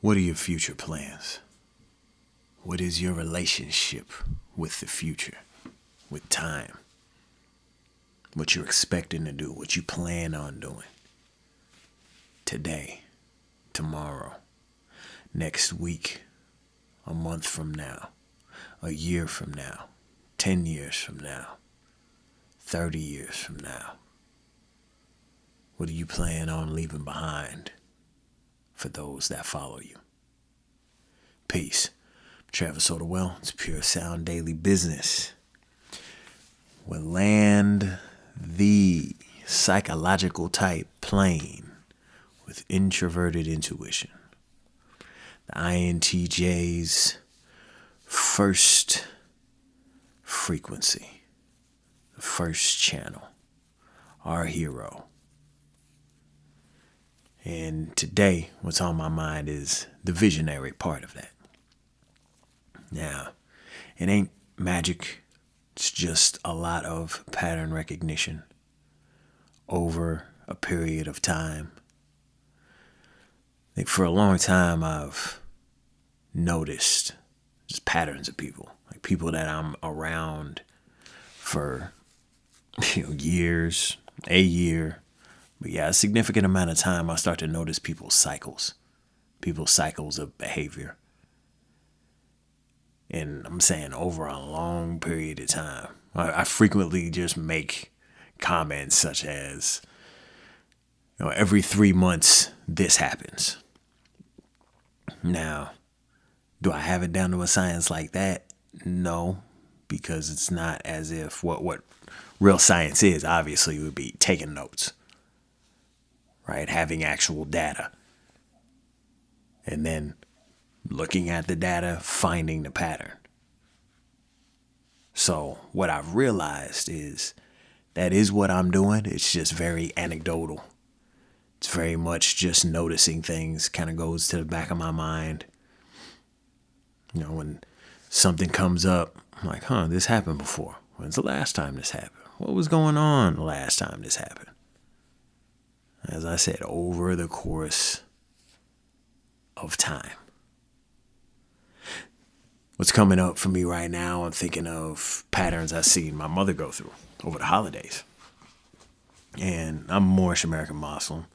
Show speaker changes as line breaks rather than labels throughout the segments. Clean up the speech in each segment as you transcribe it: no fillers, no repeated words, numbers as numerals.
What are your future plans? What is your relationship with the future, with time? What you're expecting to do, what you plan on doing today, tomorrow, next week, a month from now, a year from now, 10 years from now, 30 years from now? What do you plan on leaving behind for those that follow you? Peace. Travis Odewell, it's Pure Sound Daily Business. We'll land the psychological type plane with introverted intuition. The INTJ's first frequency, the first channel, our hero. And today, what's on my mind is the visionary part of that. Now, it ain't magic. It's just a lot of pattern recognition over a period of time. I think for a long time, I've noticed just patterns of people, like people that I'm around for years, a year. But yeah, a significant amount of time, I start to notice people's cycles of behavior. And I'm saying over a long period of time. I frequently just make comments such as, every 3 months, this happens. Now, do I have it down to a science like that? No, because it's not as if what real science is, obviously, would be taking notes, right? Having actual data. And then looking at the data, finding the pattern. So what I've realized is that is what I'm doing. It's just very anecdotal. It's very much just noticing things, kind of goes to the back of my mind. When something comes up, I'm like, this happened before. When's the last time this happened? What was going on the last time this happened? As I said, over the course of time. What's coming up for me right now, I'm thinking of patterns I've seen my mother go through over the holidays. And I'm Moorish American Muslim.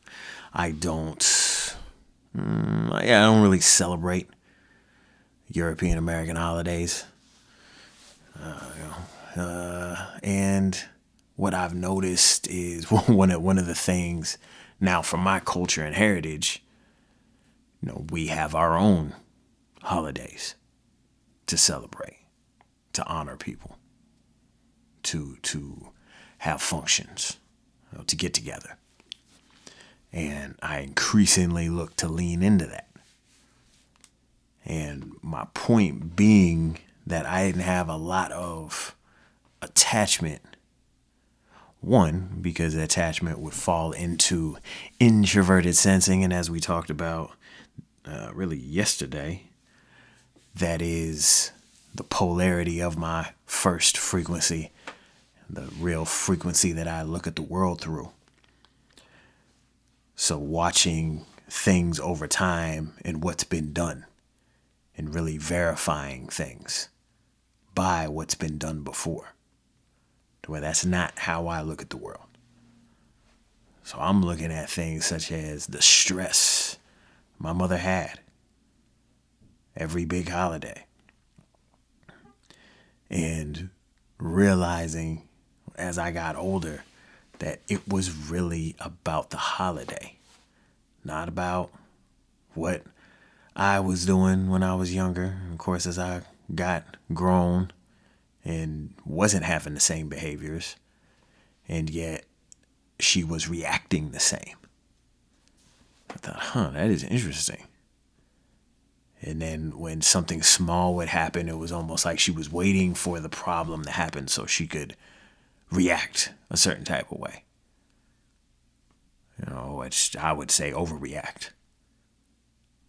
I don't really celebrate European American holidays. And what I've noticed is one of the things now from my culture and heritage, we have our own holidays to celebrate, to honor people, to have functions, to get together. And I increasingly look to lean into that. And my point being that I didn't have a lot of attachment. One, because attachment would fall into introverted sensing. And as we talked about really yesterday, that is the polarity of my first frequency, the real frequency that I look at the world through. So watching things over time and what's been done and really verifying things by what's been done before, to where that's not how I look at the world. So I'm looking at things such as the stress my mother had every big holiday, and realizing as I got older that it was really about the holiday, not about what I was doing when I was younger. Of course, as I got grown and wasn't having the same behaviors, and yet she was reacting the same. I thought, that is interesting. And then when something small would happen, it was almost like she was waiting for the problem to happen so she could react a certain type of way. I would say overreact.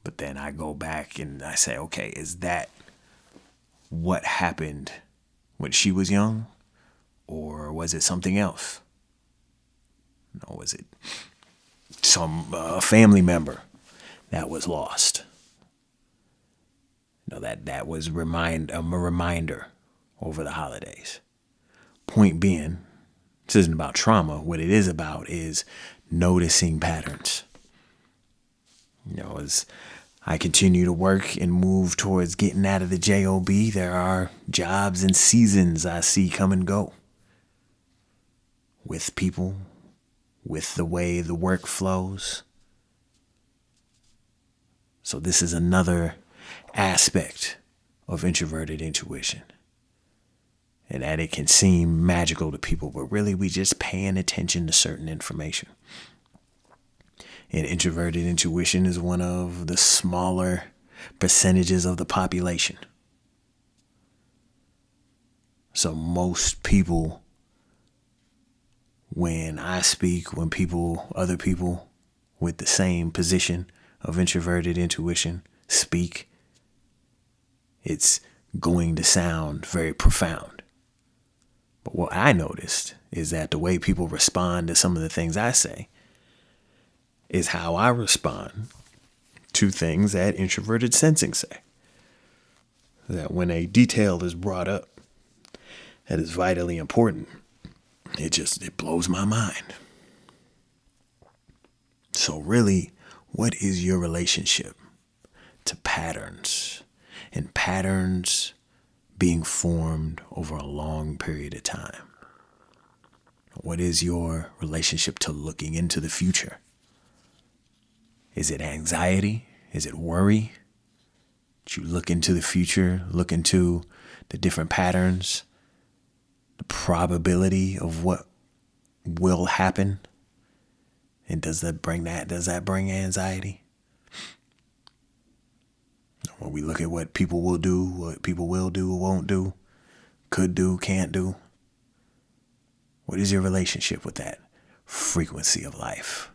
But then I go back and I say, okay, is that what happened when she was young? Or was it something else? Was it some family member that was lost? That was a reminder over the holidays. Point being, this isn't about trauma. What it is about is noticing patterns. As I continue to work and move towards getting out of the job, there are jobs and seasons I see come and go. With people, with the way the work flows. So this is another aspect of introverted intuition. And that it can seem magical to people, but really we just paying attention to certain information. And introverted intuition is one of the smaller percentages of the population. So most people, when I speak, other people with the same position of introverted intuition speak, it's going to sound very profound. But what I noticed is that the way people respond to some of the things I say is how I respond to things that introverted sensing say. That when a detail is brought up that is vitally important, it blows my mind. So really, what is your relationship to patterns? And patterns being formed over a long period of time. What is your relationship to looking into the future? Is it anxiety? Is it worry? Do you look into the future, look into the different patterns, the probability of what will happen? And does that bring anxiety? When we look at what people will do or won't do, could do, can't do. What is your relationship with that frequency of life?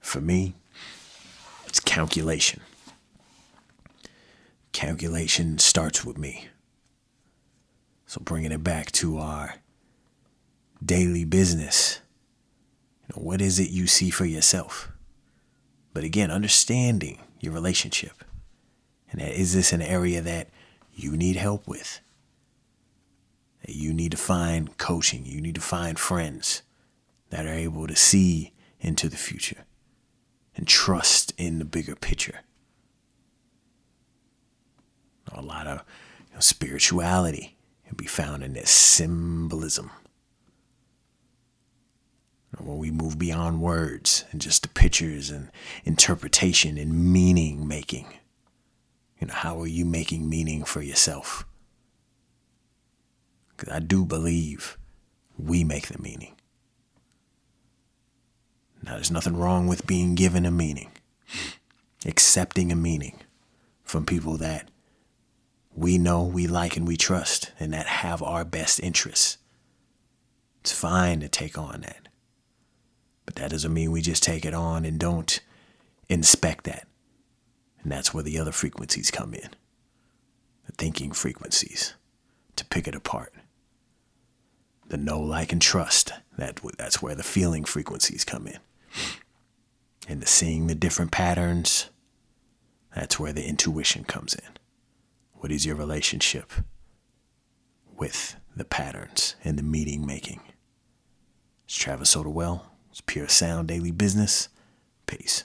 For me, it's calculation. Calculation starts with me. So bringing it back to our daily business, what is it you see for yourself? But again, understanding your relationship. And is this an area that you need help with? That you need to find coaching. You need to find friends that are able to see into the future and trust in the bigger picture. A lot of spirituality can be found in this symbolism. When we move beyond words and just the pictures and interpretation and meaning making. How are you making meaning for yourself? Because I do believe we make the meaning. Now, there's nothing wrong with being given a meaning. Accepting a meaning from people that we know, we like, and we trust, and that have our best interests. It's fine to take on that. But that doesn't mean we just take it on and don't inspect that. And that's where the other frequencies come in. The thinking frequencies. To pick it apart. The know, like, and trust. That's where the feeling frequencies come in. And the seeing the different patterns. That's where the intuition comes in. What is your relationship with the patterns and the meaning making? It's Travis Sotawell. It's Pure Sound Daily Business. Peace.